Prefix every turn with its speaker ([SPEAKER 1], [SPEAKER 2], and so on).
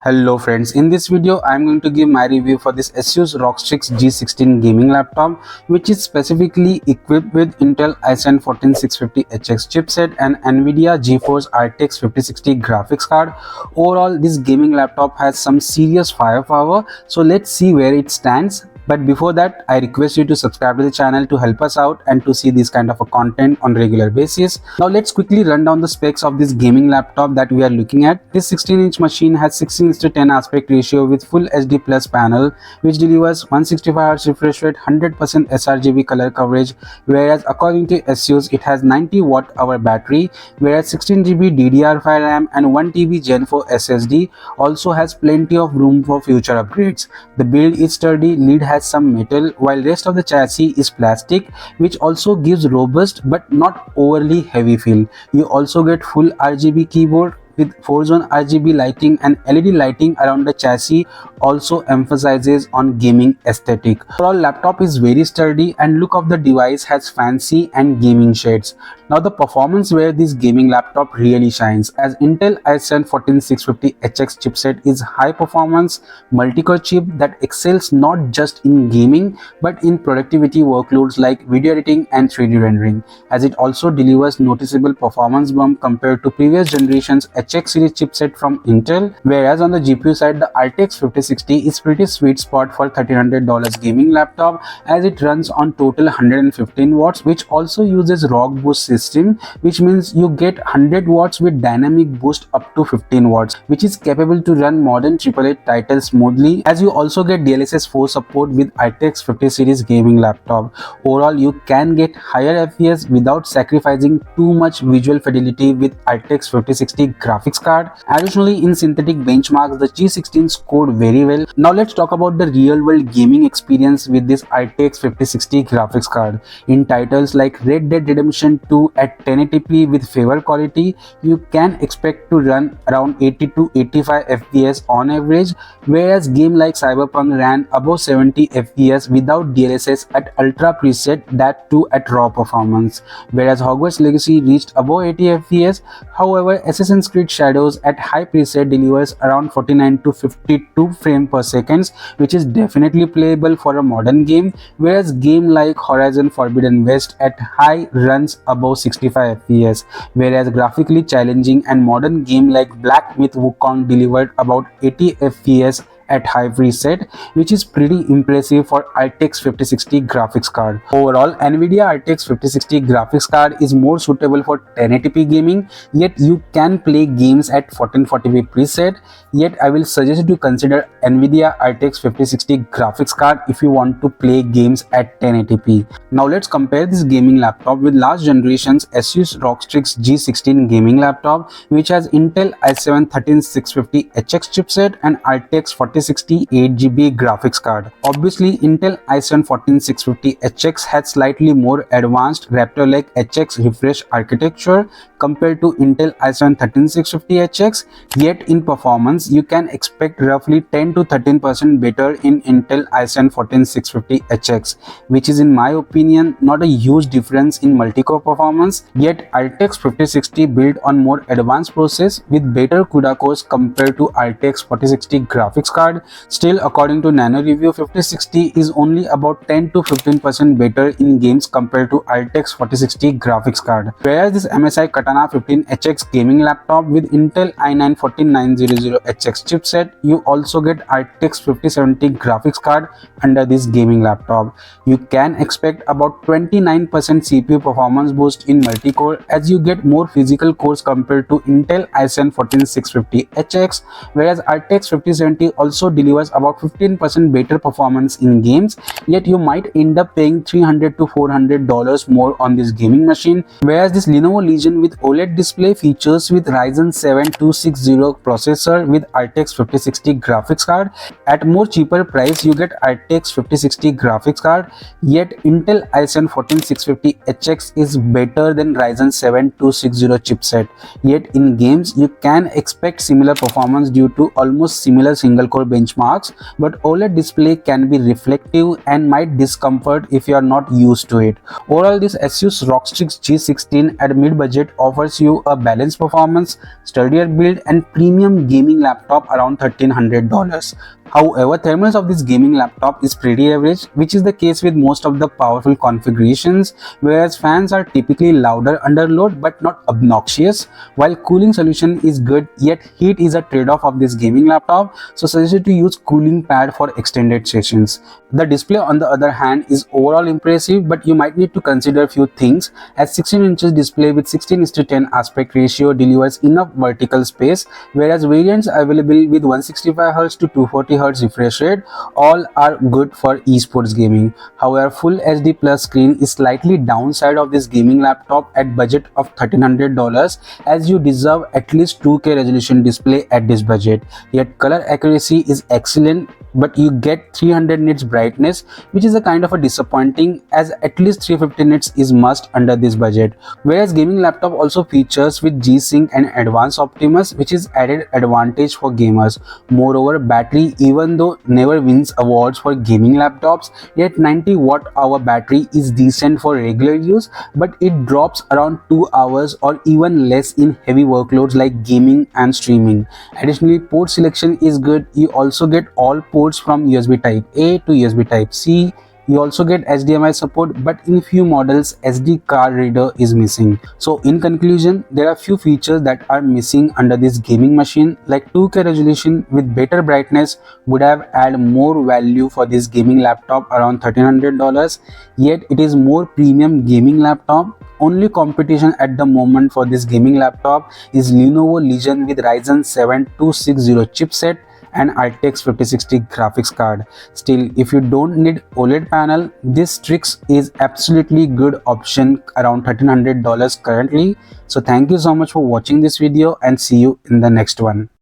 [SPEAKER 1] Hello friends, in this video I am going to give my review for this Asus ROG STRIX G16 gaming laptop, which is specifically equipped with Intel i7 14650HX chipset and Nvidia GeForce RTX 5060 graphics card. Overall, this gaming laptop has some serious firepower, so let's see where it stands. But before that, I request you to subscribe to the channel to help us out and to see this kind of a content on regular basis. Now let's quickly run down the specs of this gaming laptop that we are looking at. This 16-inch machine has 16:10 aspect ratio with full HD plus panel, which delivers 165Hz refresh rate, 100% sRGB color coverage, whereas according to Asus it has 90 watt-hour battery, whereas 16GB DDR5 RAM and 1TB Gen 4 SSD also has plenty of room for future upgrades. The build is sturdy, lid has some metal, while rest of the chassis is plastic, which also gives robust but not overly heavy feel. You also get full RGB keyboard with 4-zone RGB lighting, and LED lighting around the chassis also emphasizes on gaming aesthetic. Overall, laptop is very sturdy and look of the device has fancy and gaming shades. Now the performance where this gaming laptop really shines, as Intel i7 14650HX chipset is high performance multi-core chip that excels not just in gaming but in productivity workloads like video editing and 3D rendering, as it also delivers noticeable performance bump compared to previous generations HX series chipset from Intel, whereas on the GPU side the RTX 5060 is pretty sweet spot for $1300 gaming laptop, as it runs on total 115 watts, which also uses ROG boost system, which means you get 100 watts with dynamic boost up to 15 watts, which is capable to run modern AAA titles smoothly, as you also get DLSS 4 support with RTX 50 series gaming laptop. Overall, you can get higher FPS without sacrificing too much visual fidelity with RTX 5060 graphics card. Additionally, in synthetic benchmarks, the G16 scored very well. Now let's talk about the real world gaming experience with this RTX 5060 graphics card. In titles like Red Dead Redemption 2 at 1080p with favor quality, you can expect to run around 80 to 85 FPS on average, whereas game like Cyberpunk ran above 70 FPS without DLSS at ultra preset, that too at raw performance, whereas Hogwarts Legacy reached above 80 FPS. However, Assassin's Creed Shadows at high preset delivers around 49 to 52 frames per second, which is definitely playable for a modern game, whereas game like Horizon Forbidden West at high runs above 65 FPS, whereas graphically challenging and modern game like Black Myth Wukong delivered about 80 FPS at high preset, which is pretty impressive for RTX 5060 graphics card. Overall, Nvidia RTX 5060 graphics card is more suitable for 1080p gaming, yet you can play games at 1440p preset. Yet I will suggest you to consider Nvidia RTX 5060 graphics card if you want to play games at 1080p. Now let's compare this gaming laptop with last generation's Asus ROG STRIX G16 gaming laptop, which has Intel i7 13650HX chipset and RTX 4060 8GB graphics card. Obviously, Intel i7 14650HX has slightly more advanced Raptor-like HX refresh architecture compared to Intel i7 13650HX, yet in performance you can expect roughly 10 to 13% better in Intel i7 14650HX, which is in my opinion not a huge difference in multi-core performance. Yet RTX 5060 built on more advanced process with better CUDA cores compared to RTX 4060 graphics card. Still, according to Nano Review, 5060 is only about 10 to 15% better in games compared to RTX 4060 graphics card. Whereas this MSI Katana 15HX gaming laptop with Intel i9 14900HX chipset, you also get RTX 5070 graphics card under this gaming laptop. You can expect about 29% CPU performance boost in multi-core, as you get more physical cores compared to Intel i7 14650HX, whereas RTX 5070 also delivers about 15% better performance in games, yet you might end up paying $300 to $400 more on this gaming machine. Whereas this Lenovo Legion with OLED display features with Ryzen 7 260 processor with RTX 5060 graphics card. At more cheaper price you get RTX 5060 graphics card, yet Intel i7 14650HX is better than Ryzen 7 260 chipset. Yet in games you can expect similar performance due to almost similar single core before benchmarks, but OLED display can be reflective and might discomfort if you are not used to it. Overall, this Asus ROG Strix G16 at mid-budget offers you a balanced performance, sturdier build and premium gaming laptop around $1,300. However, thermals of this gaming laptop is pretty average, which is the case with most of the powerful configurations, whereas fans are typically louder under load but not obnoxious, while cooling solution is good, yet heat is a trade-off of this gaming laptop, so suggested to use cooling pad for extended sessions. The display on the other hand is overall impressive, but you might need to consider a few things, as 16 inches display with 16:10 aspect ratio delivers enough vertical space, whereas variants available with 165Hz to 240Hz refresh rate all are good for esports gaming. However, full HD plus screen is slightly downside of this gaming laptop at budget of $1,300, as you deserve at least 2K resolution display at this budget. Yet color accuracy is excellent, but you get 300 nits brightness, which is a kind of a disappointing, as at least 350 nits is must under this budget. Whereas gaming laptop also features with G-Sync and Advanced Optimus, which is added advantage for gamers. Moreover, battery, even though never wins awards for gaming laptops, yet 90 watt-hour battery is decent for regular use, but it drops around 2 hours or even less in heavy workloads like gaming and streaming. Additionally, port selection is good. You also get all ports from USB Type A to USB Type C. You also get HDMI support, but in few models SD card reader is missing. So in conclusion, there are few features that are missing under this gaming machine, like 2K resolution with better brightness would have added more value for this gaming laptop around $1,300, yet it is more premium gaming laptop. Only competition at the moment for this gaming laptop is Lenovo Legion with Ryzen 7 260 chipset and RTX 5060 graphics card. Still, if you don't need OLED panel, this Strix is absolutely good option around $1,300 currently. So thank you so much for watching this video and see you in the next one.